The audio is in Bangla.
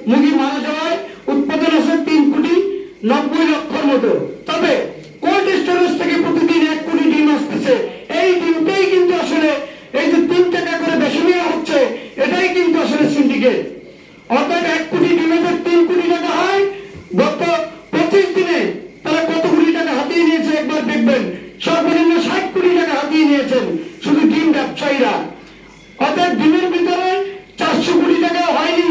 মুরগি মারা যাওয়ায় উৎপাদন আছে 3,90,00,000 মতো। তবে কোল্ড স্টোরেজ থেকে প্রতিদিন 1 কোটি ডিম আসতেছে। এই ডিমটাই কিন্তু আসলে এই যে 3 টাকা করে বেশি নেওয়া হচ্ছে, এটাই কিন্তু আসলে সিন্ডিকেট। অর্থাৎ 1 কোটি ডিমে যে 3 কোটি টাকা হয়, গত 25 দিনে তারা কত কোটি টাকা হাতিয়ে নিয়েছে একবার দেখবেন। সর্বনিম্ন 60 কোটি টাকা হাতিয়ে নিয়েছেন শুধু ডিম ব্যবসায়ীরা। অর্থাৎ ডিমের ভিতরে 400 কোটি টাকা হয়নি,